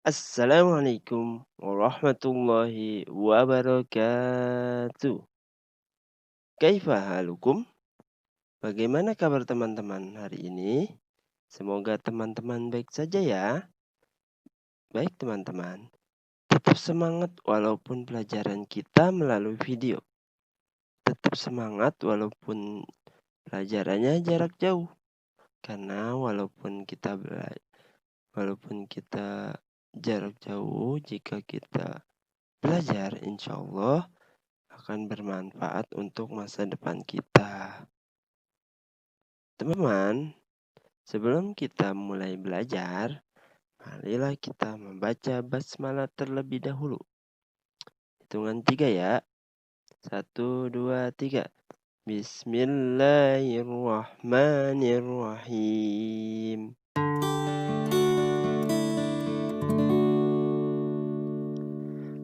Assalamualaikum warahmatullahi wabarakatuh. Kaifa halukum? Bagaimana kabar teman-teman hari ini? Semoga teman-teman baik saja ya. Baik teman-teman, tetap semangat walaupun pelajaran kita melalui video. Tetap semangat walaupun pelajarannya jarak jauh. Karena walaupun kita jarak jauh, jika kita belajar, insya Allah akan bermanfaat untuk masa depan kita. Teman-teman, sebelum kita mulai belajar, marilah kita membaca basmalah terlebih dahulu. Hitungan 3 ya. 1, 2, 3. Bismillahirrahmanirrahim.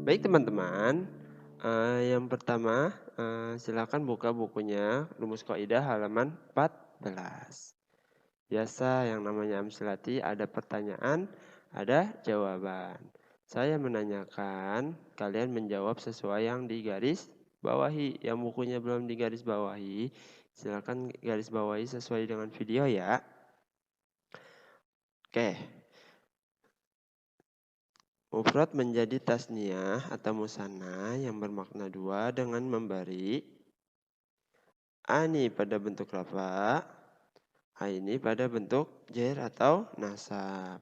Baik teman-teman, yang pertama silakan buka bukunya Rumus Qaidah halaman 14. Biasa yang namanya Amsilati ada pertanyaan, ada jawaban. Saya menanyakan, kalian menjawab sesuai yang digaris bawahi. Yang bukunya belum digaris bawahi, silakan garis bawahi sesuai dengan video ya. Oke. Mufrad menjadi tasniyah atau musanna yang bermakna dua dengan memberi ani pada bentuk rafa, ini pada bentuk jar atau nasab.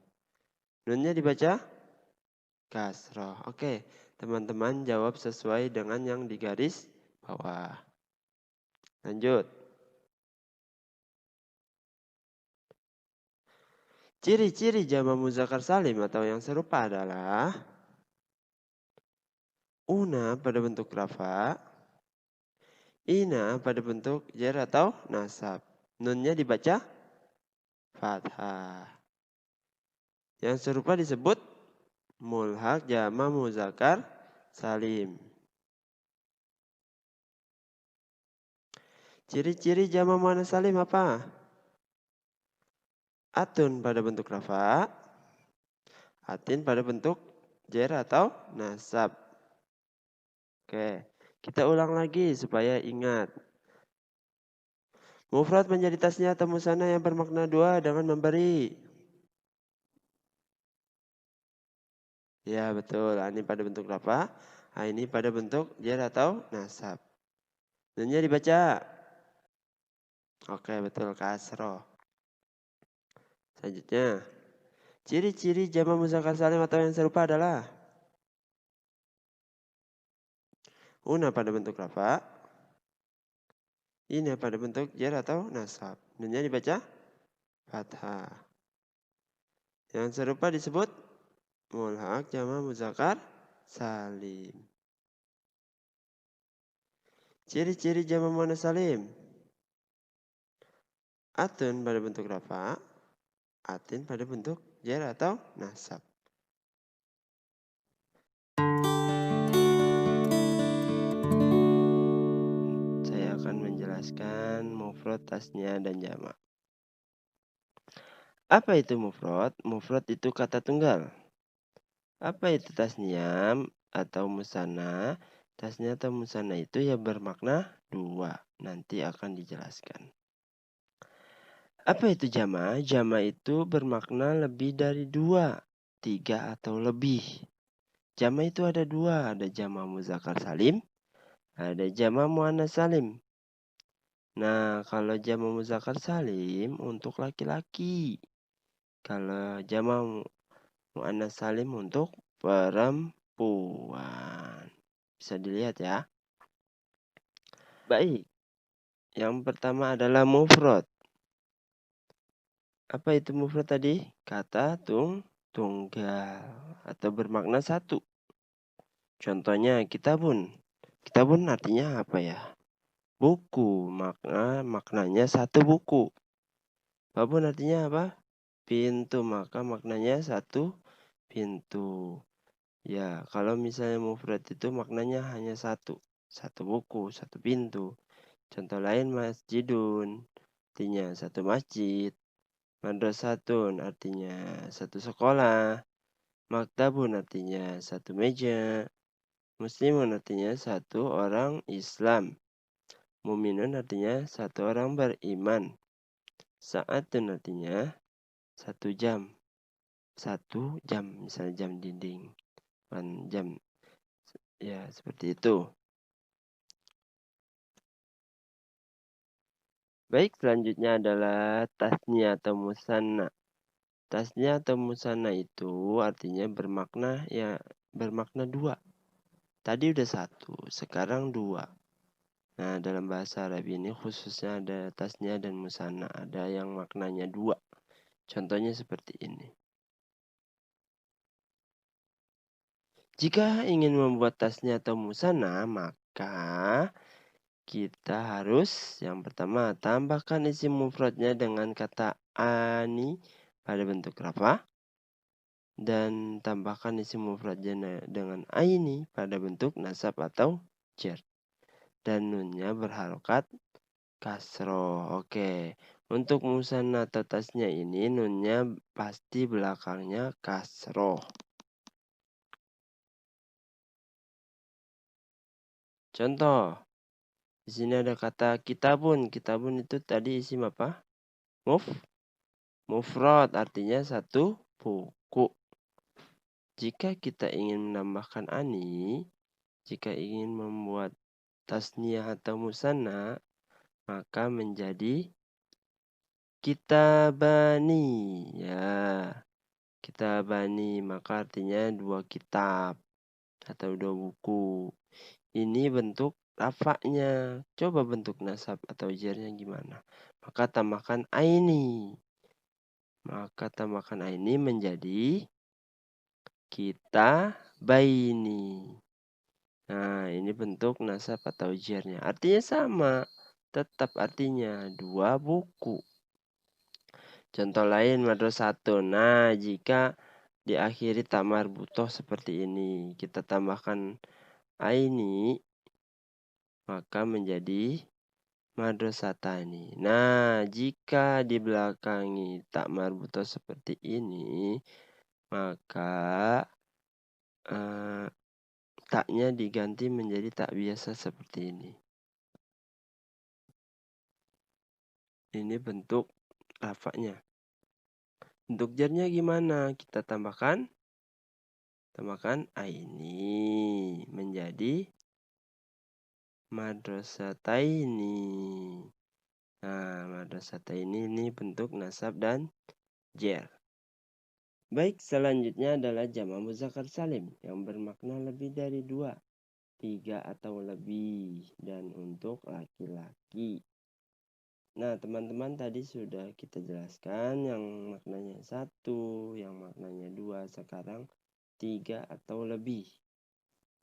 Nunnya dibaca kasroh. Oke, teman-teman jawab sesuai dengan yang digaris bawah. Lanjut. Ciri-ciri jama muzakkar salim atau yang serupa adalah una pada bentuk rafa, ina pada bentuk jar atau nasab. Nunnya dibaca fathah. Yang serupa disebut mulhaq jama muzakkar salim. Ciri-ciri jama muannats salim apa? Atun pada bentuk rafa, atin pada bentuk jar atau nasab. Oke, kita ulang lagi supaya ingat. Mufrad menjadi tasnya atau musanna yang bermakna dua dengan memberi. Ya betul, ini pada bentuk rafa, ini pada bentuk jar atau nasab. Nunnya dibaca. Oke betul, kasroh. Selanjutnya, ciri-ciri jama muzakkar salim atau yang serupa adalah una pada bentuk rafa, ini pada bentuk jar atau nasab. Nunnya dibaca fathah. Yang serupa disebut mulhaq jama muzakkar salim. Ciri-ciri jama muannats salim. Atun pada bentuk rafa, atin pada bentuk jar atau nasab. Saya akan menjelaskan mufrad, tasnya dan jamak. Apa itu mufrad? Mufrad itu kata tunggal. Apa itu tasniah atau musanna? Tasniah atau musanna itu ya bermakna dua. Nanti akan dijelaskan. Apa itu jama? Jama itu bermakna lebih dari dua, tiga atau lebih. Jama itu ada dua, ada jama muzakkar salim, ada jama muannats salim. Nah, kalau jama muzakkar salim untuk laki-laki. Kalau jama muannats salim untuk perempuan. Bisa dilihat ya. Baik. Yang pertama adalah mufrad. Apa itu mufrad tadi? Kata tunggal atau bermakna satu. Contohnya kitabun. Kitabun artinya apa ya? Buku. Maknanya satu buku. Babun artinya apa? Pintu. Maka maknanya satu pintu. Ya, kalau misalnya mufrad itu maknanya hanya satu. Satu buku, satu pintu. Contoh lain masjidun. Artinya satu masjid. Madrasatun artinya satu sekolah. Maktabun artinya satu meja. Muslimun artinya satu orang Islam. Muminun artinya satu orang beriman. Sa'atun artinya 1 jam. 1 jam, misalnya jam dinding. Bukan jam. Ya, seperti itu. Baik, selanjutnya adalah tasnya atau musanna. Tasnya atau musanna itu artinya bermakna dua. Tadi udah satu, sekarang dua. Nah, dalam bahasa Arab ini khususnya ada tasnya dan musanna. Ada yang maknanya dua. Contohnya seperti ini. Jika ingin membuat tasnya atau musanna, maka kita harus yang pertama tambahkan isim mufradnya dengan kata ani pada bentuk rafa dan tambahkan isim mufradnya dengan aini pada bentuk nasab atau jar. Dan nunnya berharokat kasroh. Oke. Untuk musanna atau tasnya ini nunnya pasti belakangnya kasroh. Contoh. Di sini ada kata kitabun. Kitabun itu tadi isim apa? Mufrad artinya satu buku. Jika kita ingin menambahkan ani, jika ingin membuat tasniah atau musanna, maka menjadi kitabani. Ya, kitabani maka artinya 2 kitab atau 2 buku. Ini bentuk rafa'nya. Coba bentuk nasab atau jarnya gimana? Maka tambahkan aini. Maka tambahkan aini menjadi kita baini. Nah, ini bentuk nasab atau jarnya. Artinya sama. Tetap artinya 2 buku. Contoh lain madrasatun. Nah, jika diakhiri tak marbutoh seperti ini, kita tambahkan aini, maka menjadi madrasatani. Nah, jika di belakangi tak marbutoh seperti ini, maka taknya diganti menjadi tak biasa seperti ini. Ini bentuk lafaknya. Bentuk jarnya gimana? Kita tambahkan aini menjadi madrasataini. Nah, madrasataini ini bentuk nasab dan jar. Baik, selanjutnya adalah jamak muzakkar salim yang bermakna lebih dari 2, 3 atau lebih dan untuk laki-laki. Nah, teman-teman tadi sudah kita jelaskan yang maknanya 1, yang maknanya 2, sekarang 3 atau lebih,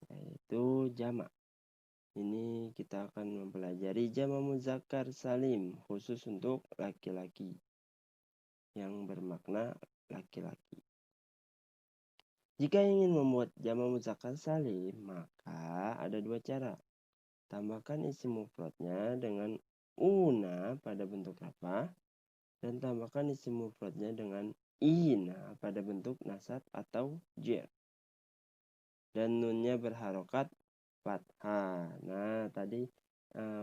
yaitu jamak. Ini kita akan mempelajari jamak muzakkar salim khusus untuk laki-laki yang bermakna laki-laki. Jika ingin membuat jamak muzakkar salim, maka ada 2 cara. Tambahkan isim mufradnya dengan una pada bentuk rafa dan tambahkan isim mufradnya dengan ina pada bentuk nasab atau jar. Dan nunnya berharokat fathah. Nah, tadi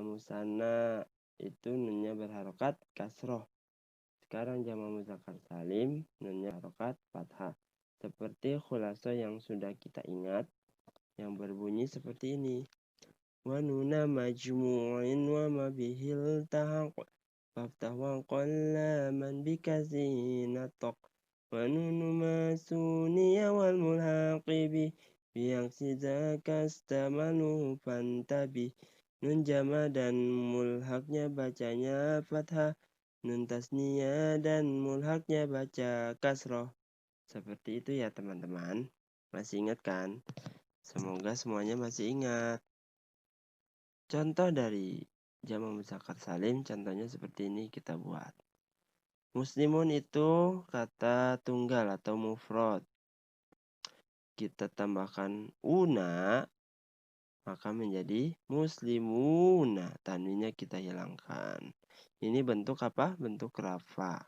musanna itu nunnya berharokat kasroh. Sekarang jamak muzakkar salim nunnya harokat fathah. Seperti khulasa yang sudah kita ingat yang berbunyi seperti ini. Wa nuna majmu'in wa ma bihil tahaq faftah wa qalla man bikazinataq wa nunu masuniya wal mulhaqibi biyaksi zakastamalu fantabi. Nun jama dan mulhaknya bacanya fathah, nun tasniyah dan mulhaknya baca kasroh. Seperti itu ya teman-teman. Masih ingat kan? Semoga semuanya masih ingat. Contoh dari jamak muzakkar salim, contohnya seperti ini kita buat. Muslimun itu kata tunggal atau mufrad. Kita tambahkan una, maka menjadi muslimuna. Tanwinnya kita hilangkan. Ini bentuk apa? Bentuk rafa.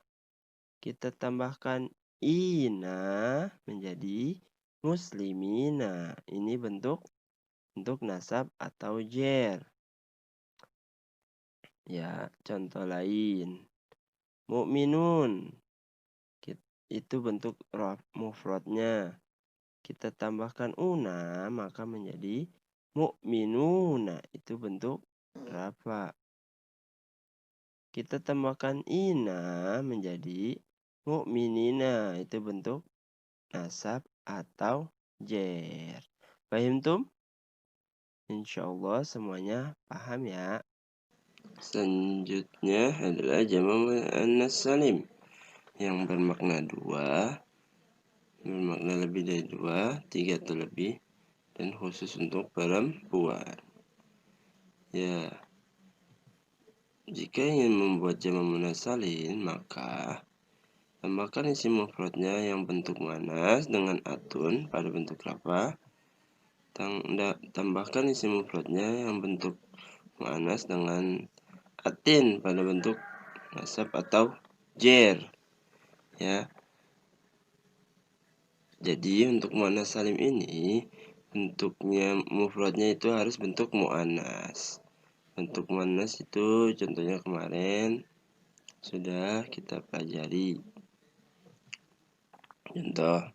Kita tambahkan ina menjadi muslimina. Ini bentuk nasab atau jer. Ya, contoh lain. Mukminun. Itu bentuk mufradnya. Kita tambahkan una, maka menjadi mukminuna. Itu bentuk rafa. Kita tambahkan ina menjadi mukminina. Itu bentuk nasab atau jer. Paham tum? Insyaallah semuanya paham ya. Selanjutnya adalah jamak muannas salim yang bermakna dua, bermakna lebih dari dua, tiga atau lebih, dan khusus untuk perempuan. Ya, jika ingin membuat jamak muannas salim, maka tambahkan isim mufradnya yang bentuk muannas dengan atun pada bentuk rafa. Tambahkan isim mufradnya yang bentuk muannas dengan atin pada bentuk nasab atau jer. Ya. Jadi untuk muannas salim ini bentuknya mufradnya itu harus bentuk muannas. Bentuk muannas itu contohnya kemarin sudah kita pelajari. Contoh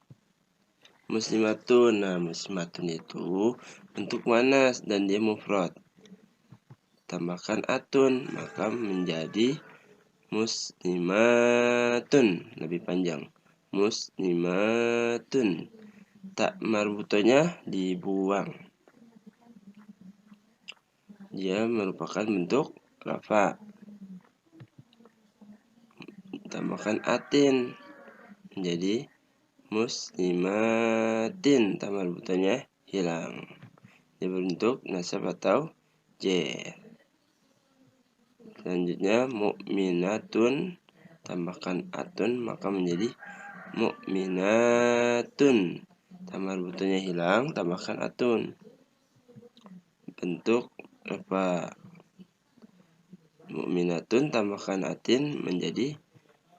muslimatun. Nah, muslimatun itu bentuk muannas dan dia mufrad. Tambahkan atun maka menjadi muslimatun, lebih panjang. Muslimatun. Tak marbutonya dibuang. Dia merupakan bentuk rafa. Tambahkan atin menjadi muslimatin. Tak marbutonya hilang. Dia berbentuk nasab atau jer. Selanjutnya mukminatun, tambahkan atun maka menjadi mukminatun. Marbutonya hilang, tambahkan atun. Bentuk apa? Mukminatun tambahkan atin menjadi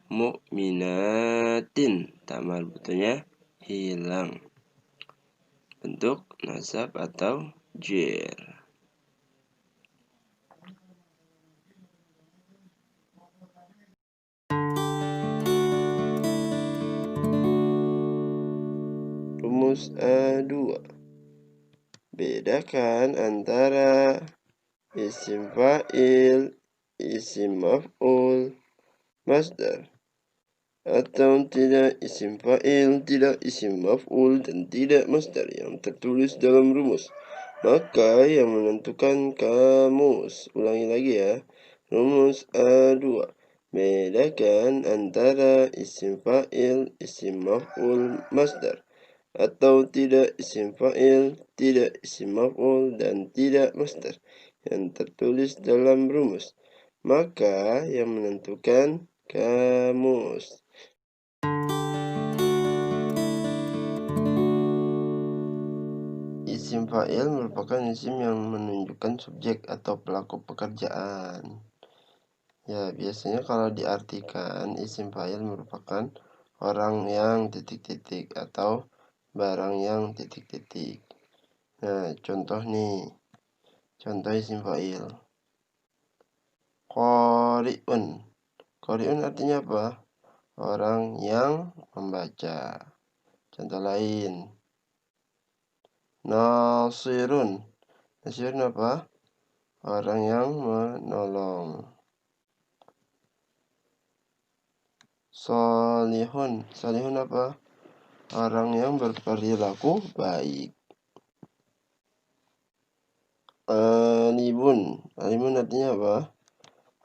mukminatin. Marbutonya hilang. Bentuk nasab atau jer. Rumus A2. Bedakan antara isim fa'il, isim maf'ul, masdar. Atau tidak isim fa'il, tidak isim maf'ul, dan tidak masdar yang tertulis dalam rumus. Maka yang menentukan kamus. Ulangi lagi ya. Rumus A2. Bedakan antara isim fa'il, isim maf'ul, masdar. Atau tidak isim fa'il, tidak isim maf'ul, dan tidak masdar yang tertulis dalam rumus. Maka yang menentukan kamus. Isim fa'il merupakan isim yang menunjukkan subjek atau pelaku pekerjaan. Ya, biasanya kalau diartikan isim fa'il merupakan orang yang titik-titik atau barang yang titik-titik. Nah, contoh nih. Contoh isim fa'il. Qari'un. Qari'un artinya apa? Orang yang membaca. Contoh lain. Nasirun. Nasirun apa? Orang yang menolong. Salihun. Salihun apa? Orang yang berperilaku baik. Alimun. Alimun artinya apa?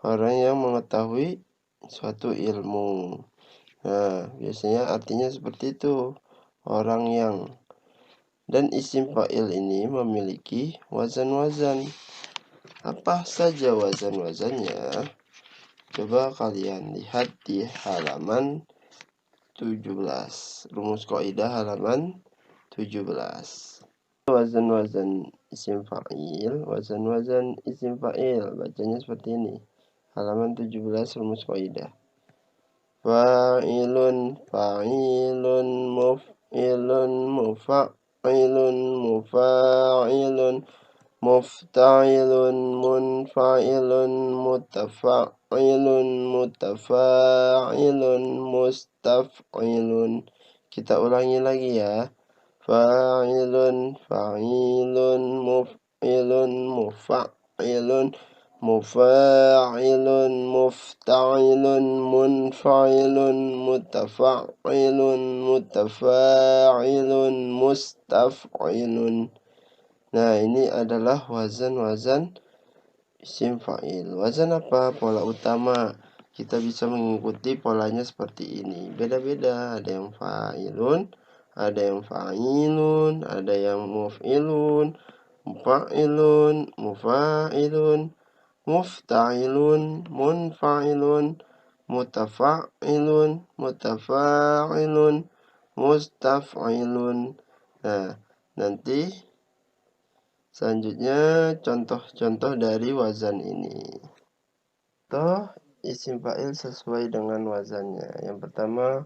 Orang yang mengetahui suatu ilmu. Nah, biasanya artinya seperti itu. Orang yang. Dan isim fa'il ini memiliki wazan-wazan. Apa saja wazan-wazannya? Coba kalian lihat di halaman 17. Rumus kaidah halaman 17. Wazan-wazan isim fa'il, wazan-wazan isim fa'il. Bacanya seperti ini. Halaman 17 rumus kaidah. fa'ilun, fa'ilun, muf'ilun, mufa'ilun, mufa'ilun, mufta'ilun, munfa'ilun, mutafa'ilun, mutafa'ilun, mustaf'ilun. Kita ulangi lagi ya. Fa'ilun, fa'ilun, muf'ilun, mufa'ilun, mufa'ilun, mufta'ilun, munfa'ilun, mutafa'ilun, mutafa'ilun, mustaf'ilun. Nah, ini adalah wazan-wazan isim fa'il. Wazan apa? Pola utama. Kita bisa mengikuti polanya seperti ini. Beda-beda. Ada yang fa'ilun, ada yang fa'ilun, ada yang muf'ilun, mufa'ilun, mufa'ilun, mufta'ilun, munfa'ilun, mutafa'ilun, mutafa'ilun, mustaf'ilun. Nah, nanti selanjutnya contoh-contoh dari wazan ini. Contoh isim fa'il sesuai dengan wazannya. Yang pertama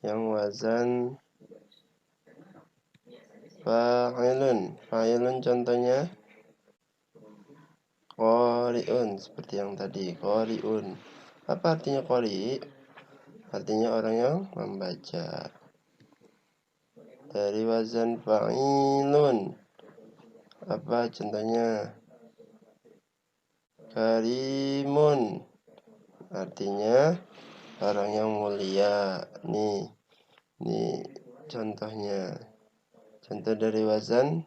yang wazan fa'ilun. Fa'ilun contohnya qari'un, seperti yang tadi, qari'un. Apa artinya qari'? Artinya orang yang membaca. Dari wazan fa'ilun, apa contohnya? Karimun, artinya orang yang mulia. Nih contohnya. Contoh dari wazan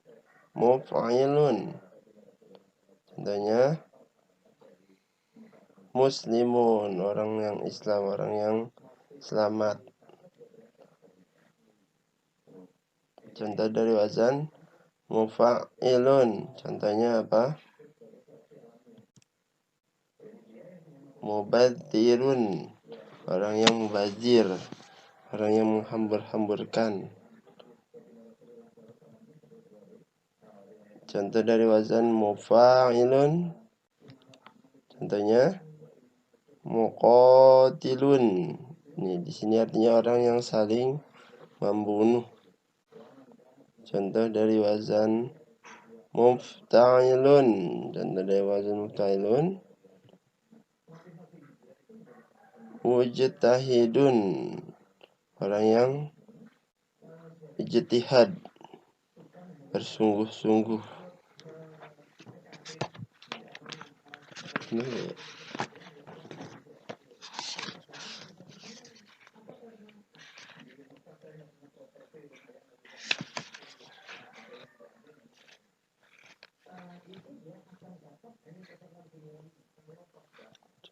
muf'ilun. Contohnya muslimun, orang yang Islam, orang yang selamat. Contoh dari wazan mufa'ilun. Contohnya apa? Mubadzirun, orang yang mubazir, orang yang menghambur-hamburkan. Contoh dari wazan mufa'ilun. Contohnya muqatilun. Nih, di sini artinya orang yang saling membunuh. Contoh dari wazan mufta'ilun. Contoh dari wazan mufta'ilun. Mujtahidun, orang yang ijtihad, bersungguh-sungguh.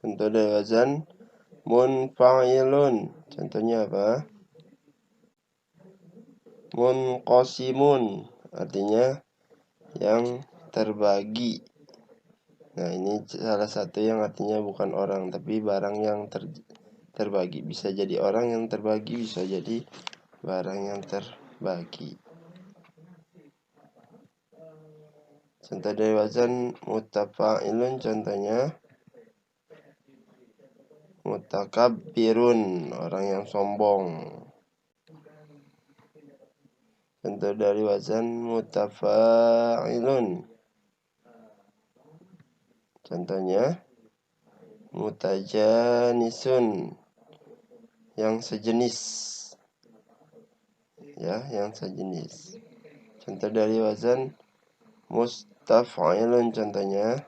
Contoh dari wazan munfa'ilun. Contohnya apa? Munqasimun, artinya yang terbagi. Nah, ini salah satu yang artinya bukan orang, tapi barang yang terbagi. Bisa jadi orang yang terbagi, bisa jadi barang yang terbagi. Contoh dari wazan mutafa'ilun, contohnya mutakabbirun, orang yang sombong. Contoh dari wazan mutafa'ilun, contohnya mutajanisun, yang sejenis. Ya, yang sejenis. Contoh dari wazan mustaf'ilun, contohnya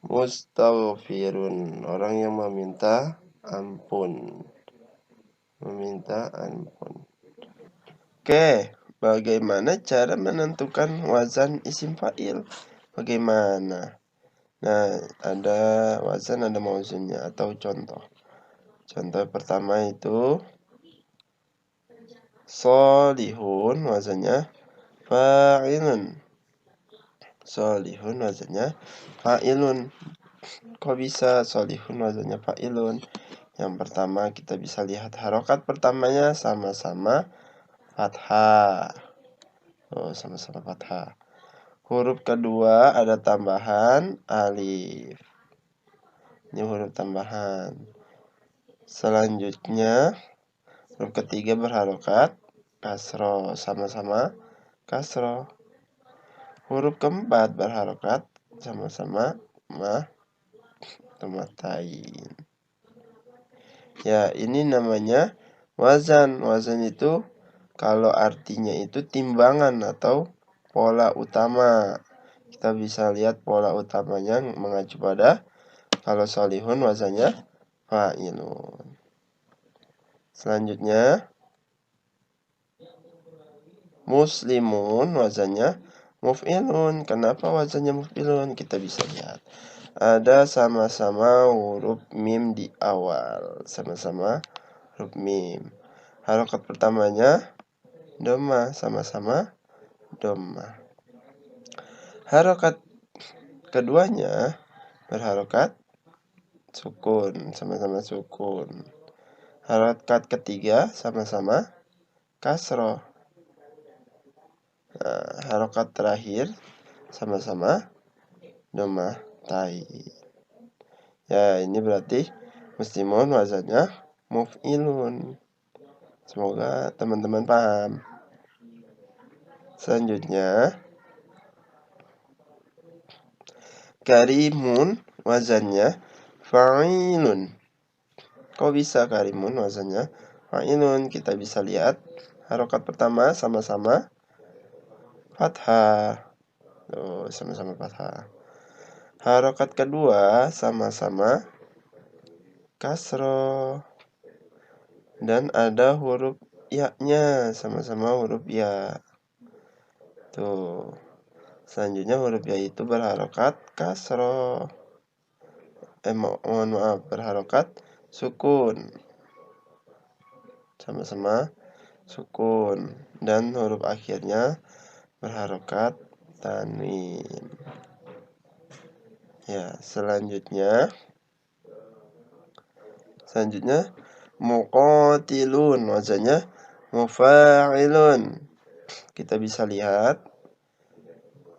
mustaghfirun, orang yang meminta ampun. Meminta ampun. Oke, bagaimana cara menentukan wazan isim fa'il? Bagaimana? Nah, ada wazan, ada mauzunnya atau contoh. Contoh pertama itu sholihun, wazannya fa'ilun. Sholihun wazannya fa'ilun. Kok bisa sholihun wazannya fa'ilun? Yang pertama kita bisa lihat harokat pertamanya sama-sama fathah. Oh, sama-sama fathah. Huruf kedua ada tambahan alif. Ini huruf tambahan. Selanjutnya huruf ketiga berharokat kasroh, sama-sama kasroh. Huruf keempat berharokat sama-sama matomatain. Ya, ini namanya wazan. Wazan itu kalau artinya itu timbangan atau pola utama. Kita bisa lihat pola utamanya mengacu pada kalau solihun wazannya fa'ilun. Selanjutnya muslimun wazannya muf'ilun. Kenapa wazannya muf'ilun? Kita bisa lihat. Ada sama-sama huruf mim di awal. Sama-sama huruf mim. Harokat pertamanya dhamma, sama-sama dhamma. Harokat keduanya berharokat sukun, sama-sama sukun. Harokat ketiga sama-sama kasroh. Nah, harokat terakhir sama-sama dhammatain. Ya, ini berarti muslimun wazannya muf'ilun. Semoga teman-teman paham. Selanjutnya karimun wazannya fa'ilun. Kok bisa karimun wazannya fa'ilun? Kita bisa lihat harokat pertama sama-sama fathah. Tuh, sama-sama fathah. Harokat kedua sama-sama kasroh. Dan ada huruf ya-nya, sama-sama huruf ya. Tuh. Selanjutnya huruf ya itu berharokat kasroh. Mohon maaf, berharokat sukun. Sama-sama sukun. Dan huruf akhirnya berharokat tanwin. Ya, selanjutnya muqatilun wazannya mufa'ilun. Kita bisa lihat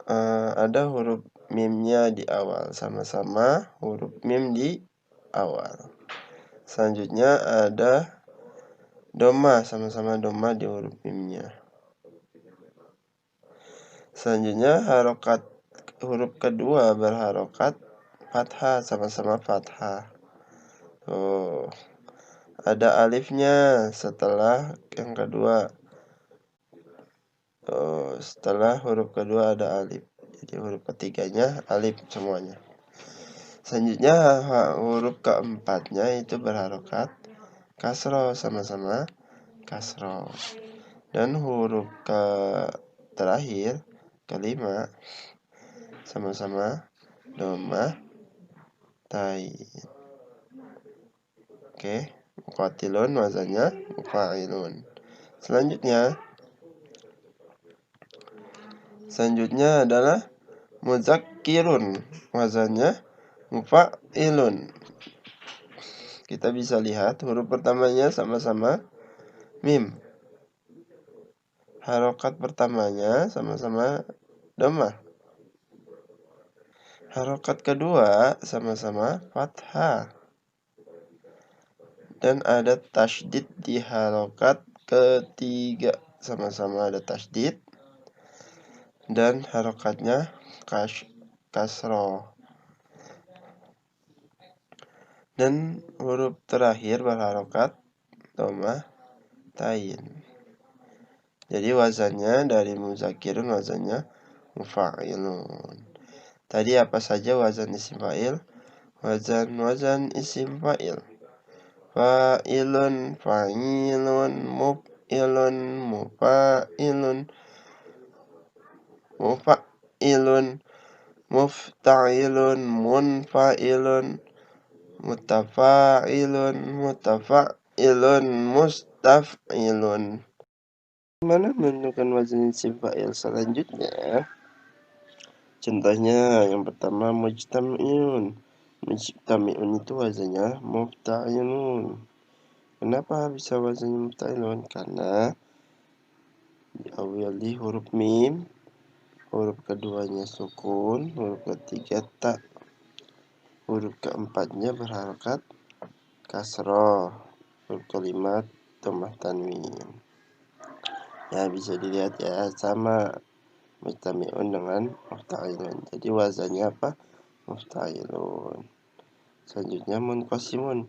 ada huruf mimnya di awal, sama-sama huruf mim di awal. Selanjutnya ada dhamma, sama-sama dhamma di huruf mimnya. Selanjutnya harokat huruf kedua berharokat fathah, sama-sama fathah. Tuh, ada alifnya setelah yang kedua. Setelah huruf kedua ada alif. Jadi huruf ketiganya alif semuanya. Selanjutnya huruf keempatnya itu berharokat kasroh, sama-sama kasroh. Dan huruf terakhir kelima sama-sama dhammatain. Oke, muqatilun wazannya mufa'ilun. Selanjutnya adalah muzakkirun wazannya mufa'ilun. Kita bisa lihat huruf pertamanya sama-sama mim. Harokat pertamanya sama-sama dhamma. Harokat kedua sama-sama fathah. Dan ada tasydid di harokat ketiga. Sama-sama ada tasydid. Dan harokatnya kasroh. Dan huruf terakhir berharokat dhammatain. Jadi wazannya dari muzakkirun wazannya mufa'ilun. Tadi apa saja wazan isim fa'il? Wazan isim fa'il. Fa'ilun, fa'ilun, muf'ilun, mufa'ilun, mufa'ilun, mufta'ilun, munfa'ilun, mutafa'ilun, mutafa'ilun, mustaf'ilun. Mana menentukan wazan isim fa'il selanjutnya? Contohnya yang pertama mujtami'un. Mujtami'un itu wazannya mufta'ilun. Kenapa bisa wazannya mufta'ilun? Karena diawali huruf mim, huruf keduanya sukun, huruf ketiga ta, huruf keempatnya berharokat kasroh. Huruf kalimat dhammah tanwin. Ya, bisa dilihat ya, sama mustami'un dengan mufta'ilun. Jadi wazannya apa? Mufta'ilun. Selanjutnya munqasimun.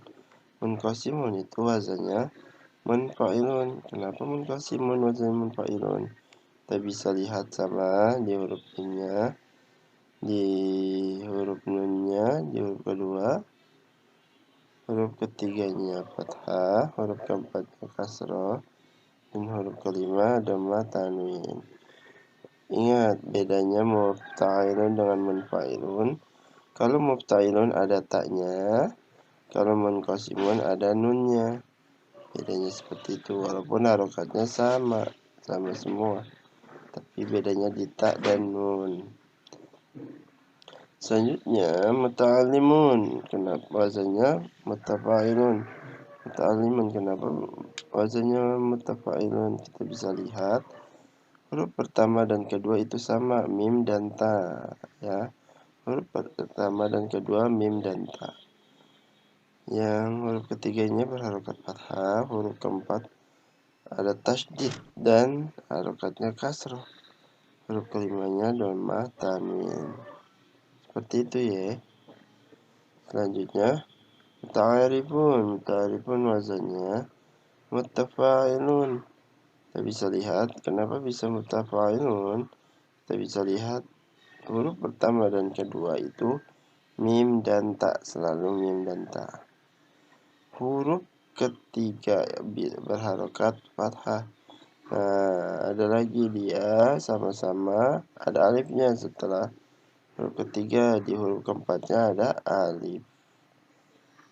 Munqasimun itu wazannya munfa'ilun. Kenapa munqasimun wazannya munfa'ilun? Kita bisa lihat sama di huruf I-nya, di huruf nunnya, di huruf kedua, huruf ketiganya fathah, huruf keempatnya kasroh, dan huruf kelima dhammah tanwin. Ingat bedanya mufta'ilun dengan munfa'ilun. Kalau mufta'ilun ada taknya, kalau munqasimun ada nunnya. Bedanya seperti itu, walaupun harokatnya sama semua, tapi bedanya di tak dan nun. Selanjutnya muta'allimun. Kenapa wazannya mutafa'ilun? Muta'allimun kenapa wazannya mutafa'ilun? Kita bisa lihat huruf pertama dan kedua itu sama, mim dan ta, ya. Huruf pertama dan kedua mim dan ta. Yang huruf ketiganya berharokat fathah, huruf keempat ada tasydid dan harokatnya kasroh. Huruf kelimanya dhammah tanwin. Seperti itu ya. Selanjutnya muta'arifun wazannya mutafa'ilun. Kita bisa lihat kenapa bisa mutafa'ilun. Kita bisa lihat huruf pertama dan kedua itu mim dan ta, selalu mim dan ta. Huruf ketiga berharokat fathah. Nah, ada lagi dia sama-sama ada alifnya setelah huruf ketiga, di huruf keempatnya ada alif.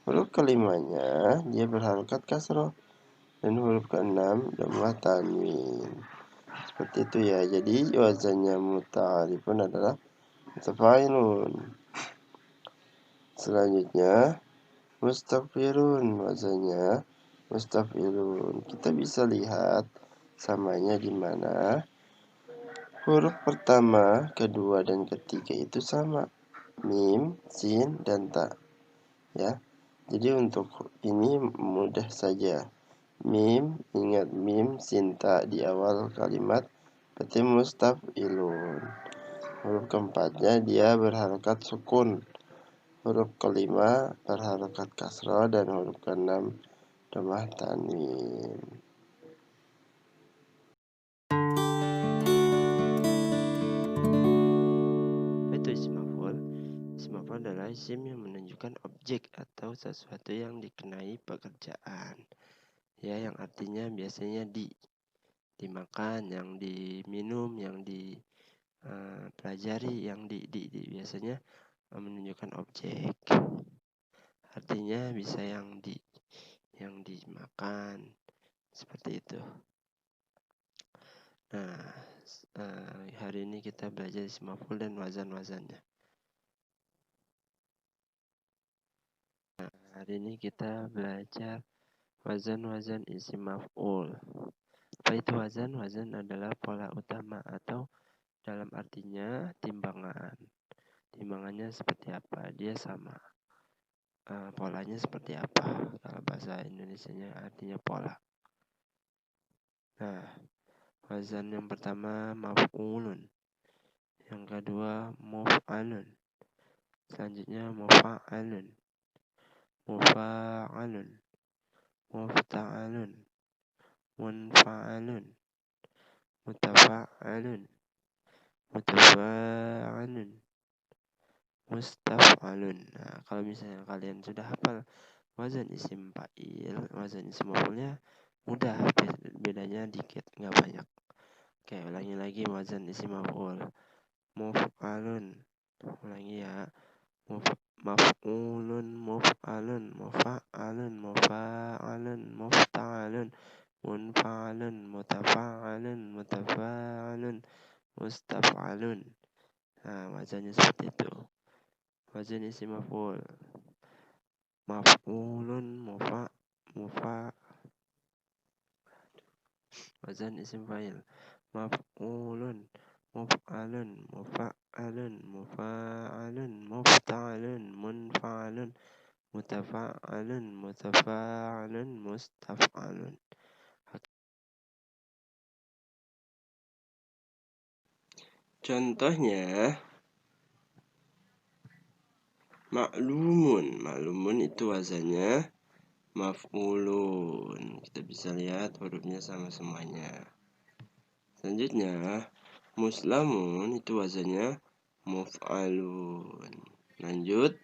Huruf kelimanya dia berharokat kasroh, dan huruf keenam dhammah tanwin. Seperti itu ya. Jadi wazannya muta'arifun adalah mutafa'ilun. Selanjutnya mustaghfirun, wazannya mustaghfirun. Kita bisa lihat samanya di mana huruf pertama, kedua, dan ketiga itu sama, mim, sin, dan ta, ya. Jadi untuk ini mudah saja. Mim, ingat mim, sin, ta di awal kalimat, berarti mustaf'ilun. Huruf keempatnya dia berharokat sukun. Huruf kelima berharokat kasroh, dan huruf keenam dhammah tanwin. Itu isim maf'ul. Isim maf'ul adalah isim yang menunjukkan objek atau sesuatu yang dikenai pekerjaan. Ya, yang artinya biasanya dimakan, yang diminum, yang dipelajari, yang biasanya menunjukkan objek. Artinya bisa yang dimakan, seperti itu. Nah, hari ini kita belajar isim maf'ul dan wazan-wazannya. Nah, hari ini kita belajar wazan-wazan isim maf'ul. Apa itu wazan? Wazan adalah pola utama atau dalam artinya timbangan. Timbangannya seperti apa? Dia sama. Polanya seperti apa? Kalau bahasa Indonesianya artinya pola. Nah, wazan yang pertama maf'ulun. Yang kedua muf'alun. Selanjutnya mufa'alun. Mufa'alun. Mufta'alun. Munfa'alun. Mutafa'alun. Mutafa'alun. Mustaf'alun. Nah, kalau misalnya kalian sudah hafal wazan isim fa'il, wazan isim maf'ulnya mudah, bedanya dikit, nggak banyak. Oke, ulangi lagi wazan isim maf'ul. Muf'alun. Ulangi ya. Maf'ulun, muf'alun, mufa'alun, mufa'alun, mufta'alun, munfa'alun, mutafa'alun, mutafa'alun, mustaf'alun. Nah, wazannya seperti itu. Wazan isim maf'ul. Maf'ulun, wazan isim fa'il. Maf'ulun, muf'alun, mufa'alun, mufa'alun, mufta'alun, munfa'alun, mutafa'alun, mutafa'alun, mustaf'alun. Contohnya ma'lumun. Ma'lumun itu wazannya maf'ulun. Kita bisa lihat hurufnya sama semuanya. Selanjutnya muslamun itu wazannya muf'alun. Lanjut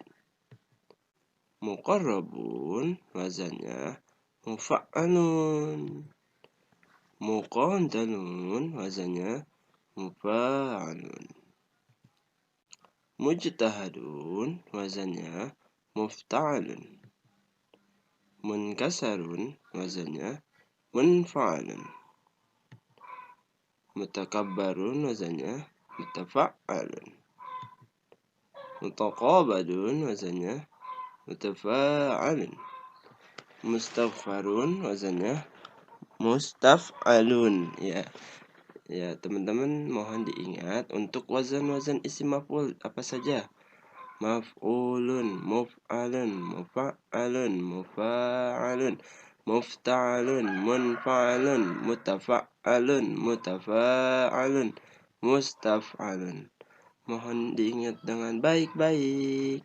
muqarrabun wazannya mufa'alun. Muqantalun wazannya mufa'alun. Mujtahadun wazannya mufta'alun. Munkasarun wazannya munfa'alun. Mutakabbarun wazannya mutafa'alun. Mutaqabadun wazannya mutafa'alun. Mustaghfarun wazannya mustaf'alun. Ya, teman-teman mohon diingat untuk wazan-wazan isim maf'ul apa saja? Maf'ulun, muf'alun, mufa'alun, mufa'alun, mufta'alun, munfa'alun, mutafa'alun, mutafa'alun, mustaf'alun. Mohon diingat dengan baik-baik.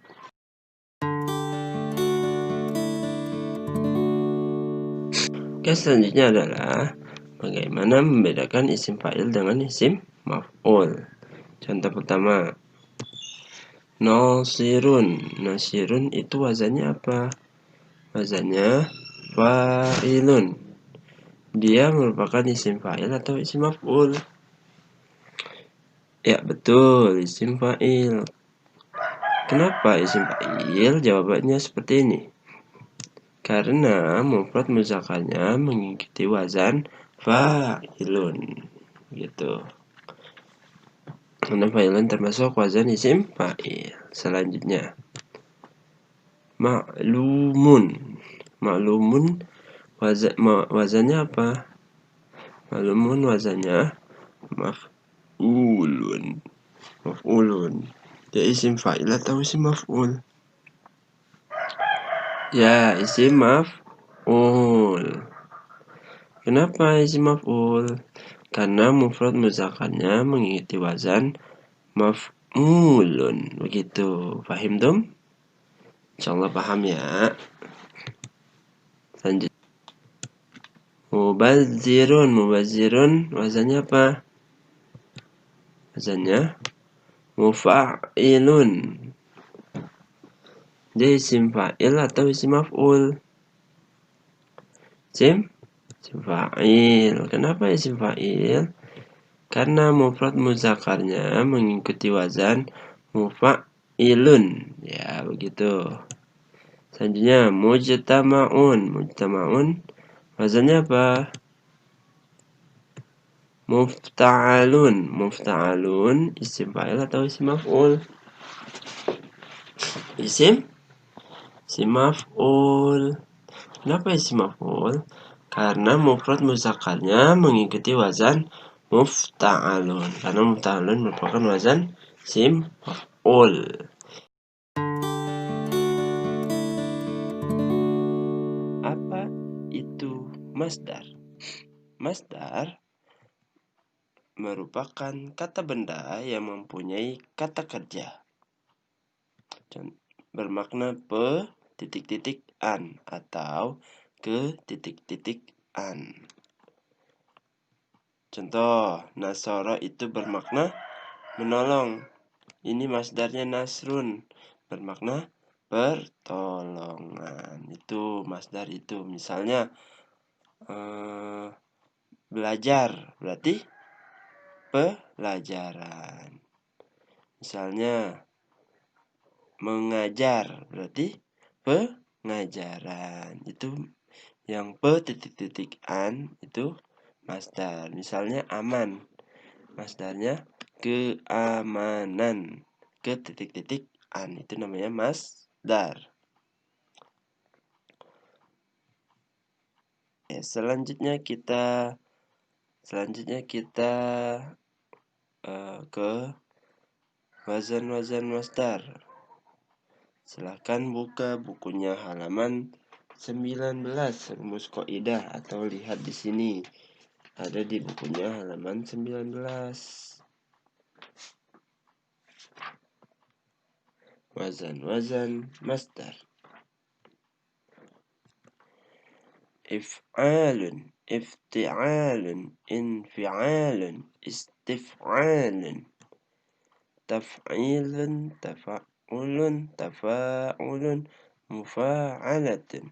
Oke, selanjutnya adalah bagaimana membedakan isim fa'il dengan isim maf'ul. Contoh pertama, nasirun. Nasirun itu wazannya apa? Wazannya fa'ilun. Dia merupakan isim fa'il atau isim maf'ul? Ya, betul, isim fa'il. Kenapa isim fa'il? Jawabannya seperti ini. Karena mufrad muzakarnya mengikuti wazan fa'ilun. Gitu. Karena fa'ilun termasuk wazan isim fa'il. Selanjutnya, ma'lumun. Ma'lumun wazannya apa? Ma'lumun wazannya maf'ulun. Maf'ulun. Dia isim fa'il atau isim maf'ul? Ya, isim maf'ul. Kenapa isim maf'ul? Karena mufrad muzakarnya mengikuti wazan maf'ulun. Begitu. Paham dong? Insyaallah paham ya. Lanjut. Mubazzirun. Mubazzirun wazannya apa? Wazannya mufa'ilun. Dia isim fa'il atau isim maf'ul? Isim fa'il. Kenapa isim fa'il? Karena mufrad muzakarnya mengikuti wazan mufa'ilun. Ya, begitu. Selanjutnya mujtama'un. Mujtama'un wazannya apa? Mufta'alun. Mufta'alun isim fa'il atau isim maf'ul? Isim maf'ul. Kenapa isim maf'ul? Karena mufrad muzakarnya mengikuti wazan mufta'alun. Karena mufta'alun merupakan wazan isim maf'ul. Apa itu masdar? Masdar merupakan kata benda yang mempunyai kata kerja. Bermakna pe-an atau ke-an. Contoh, nasara itu bermakna menolong. Ini masdarnya nasrun, bermakna pertolongan. Itu masdar itu. Misalnya belajar berarti pelajaran. Misalnya mengajar berarti pengajaran. Itu yang pe-an itu masdar. Misalnya aman, masdarnya keamanan. Ke-an itu namanya masdar. Selanjutnya kita ke wazan-wazan masdar. Silahkan buka bukunya halaman 19, rumus kaidah, atau lihat di sini. Ada di bukunya halaman 19. Wazan-wazan masdar. If'alun, ifti'alun, infi'alun, istif'alun, taf'ilun, tafa'ulun, tafa'ulun, mufa'alatun.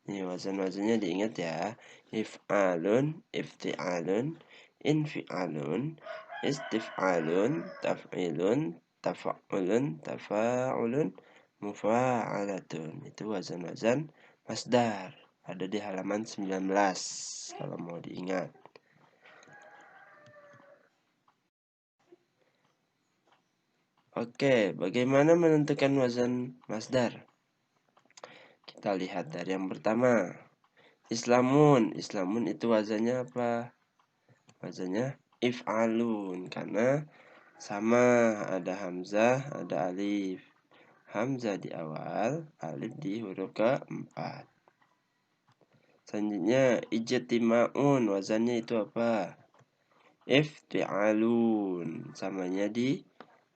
Ini wazan-wazannya diingat ya. If'alun, ifti'alun, infi'alun, istif'alun, taf'ilun, tafa'ulun, tafa'ulun, mufa'alatun. Itu wazan-wazan masdar. Ada di halaman 19 kalau mau diingat. Oke, bagaimana menentukan wazan masdar? Kita lihat dari yang pertama. Islamun. Islamun itu wazannya apa? Wazannya if'alun, karena sama, ada hamzah, ada alif. Hamzah di awal, alif di huruf keempat. Selanjutnya ijtimaun, wazannya itu apa? Ifti'alun, samanya di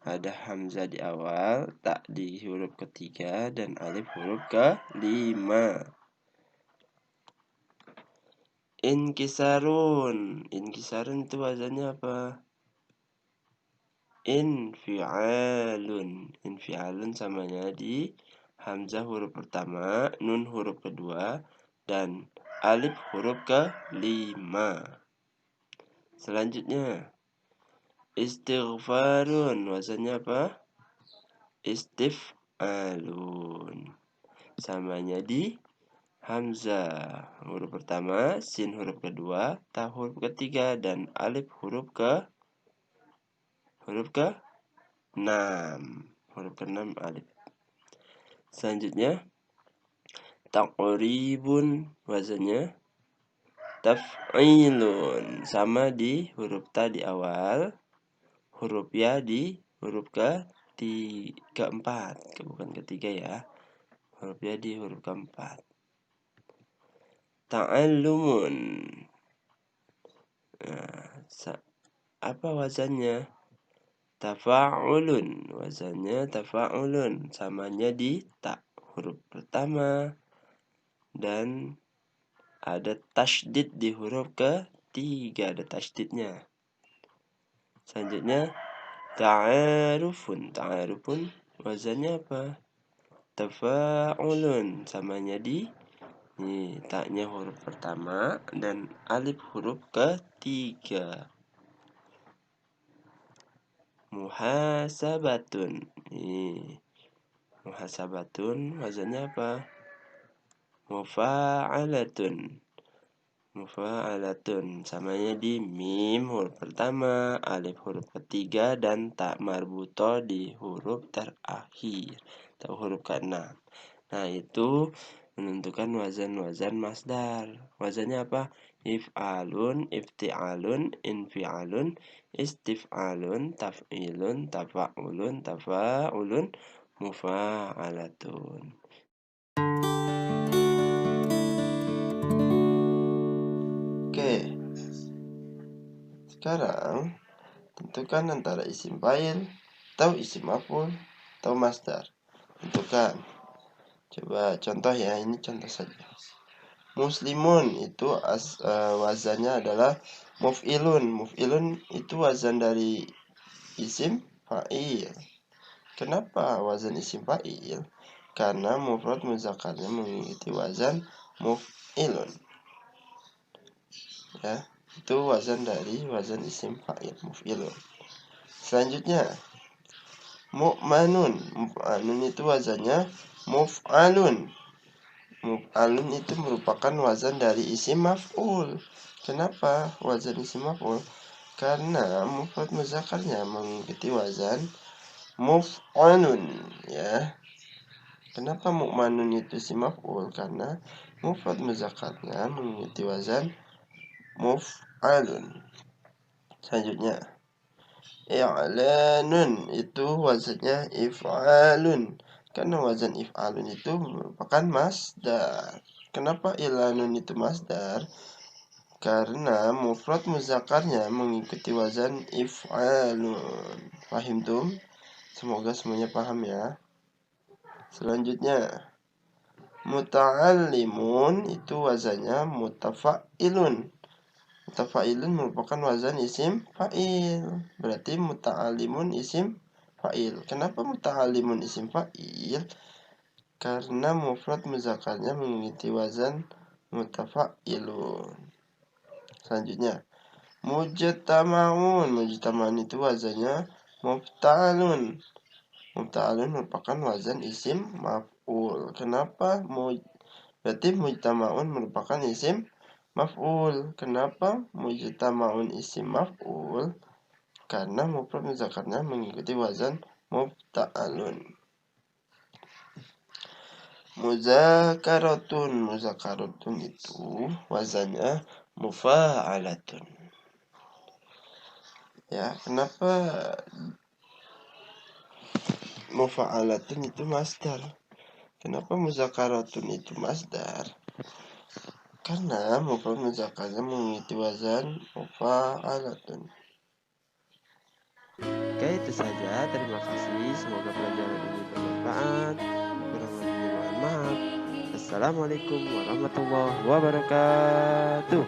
ada hamzah di awal, tak di huruf ketiga, dan alif huruf kelima. Inkisarun. Inkisarun itu wazannya apa? Infi'alun. Infi'alun samanya di hamzah huruf pertama, nun huruf kedua, dan alif huruf kelima. Selanjutnya istighfarun, wazannya apa? Istif'alun, samanya di hamzah huruf pertama, sin huruf kedua, ta huruf ketiga, dan alif huruf ke-6. Huruf ke-6 alif. Selanjutnya taqribun, wazannya taf'ilun, sama di huruf ta di awal, huruf ya di huruf keempat, bukan ketiga ya. Huruf ya di huruf keempat. Ta'allumun. Nah, apa wazannya? Tafa'ulun. Wazannya tafa'ulun, samanya di ta huruf pertama, dan ada tasydid di huruf ketiga, ada tasydidnya. Selanjutnya ta'arufun. Ta'arufun wazannya apa? Tafa'ulun, samanya di taknya huruf pertama dan alif huruf ketiga. Muhasabatun. Muhasabatun wazannya apa? Mufa'alatun. Mufa'alatun, samanya di mim huruf pertama, alif huruf ketiga, dan tak marbuto di huruf terakhir atau huruf ke-6. Nah, itu menentukan wazan-wazan masdar. Wazannya apa? If'alun, ifti'alun, infi'alun, istif'alun, taf'ilun, tafa'ulun, tafa'ulun, mufa'alatun. Oke, sekarang tentukan antara isim fa'il atau isim maf'ul atau masdar. Tentukan. Coba contoh ya, ini contoh saja. Muslimun itu wazannya adalah muf'ilun. Muf'ilun itu wazan dari isim fa'il. Kenapa wazan isim fa'il? Karena mufrad mudzakarnya mengikuti wazan muf'ilun. Ya, itu wazan dari wazan isim fa'il, muf'ilun. Selanjutnya mu'manun. Mu'manun itu wazannya muf'alun. Muf'alun itu merupakan wazan dari isim maf'ul. Kenapa wazan isim maf'ul? Karena mufrad mudzakarnya mengikuti wazan muf'alun, ya. Kenapa mu'manun itu isim maf'ul? Karena mufrad mudzakarnya mengikuti wazan muf'alun. Selanjutnya i'lanun itu wazannya if'alun. Karena wazan if'alun itu merupakan masdar. Kenapa ilanun itu masdar? Karena mufrad muzakarnya mengikuti wazan if'alun. Paham tuh? Semoga semuanya paham ya. Selanjutnya, muta'allimun itu wazannya mutafa'ilun. Mutafa'ilun merupakan wazan isim fa'il. Berarti muta'allimun isim fa'il. Kenapa muta'allimun isim fa'il? Karena mufrad muzakarnya mengikuti wazan mutafa'ilun. Selanjutnya, mujtama'un. Mujtama'un itu wazannya mufta'alun. Mufta'alun merupakan wazan isim maf'ul. Kenapa? Berarti mujtama'un merupakan isim maf'ul. Kenapa mujtama'un isim maf'ul? Karena mufrad muzakarnya mengikuti wazan mufta'alun. Muzakaratun itu wazannya mufa'alatun. Ya, kenapa mufa'alatun itu masdar? Kenapa muzakaratun itu masdar? Karena mufrad muzakarnya mengikuti wazan mufa'alatun. Oke, itu saja. Terima kasih. Semoga pelajaran ini bermanfaat. Kurang lebihnya mohon maaf. Assalamualaikum warahmatullahi wabarakatuh.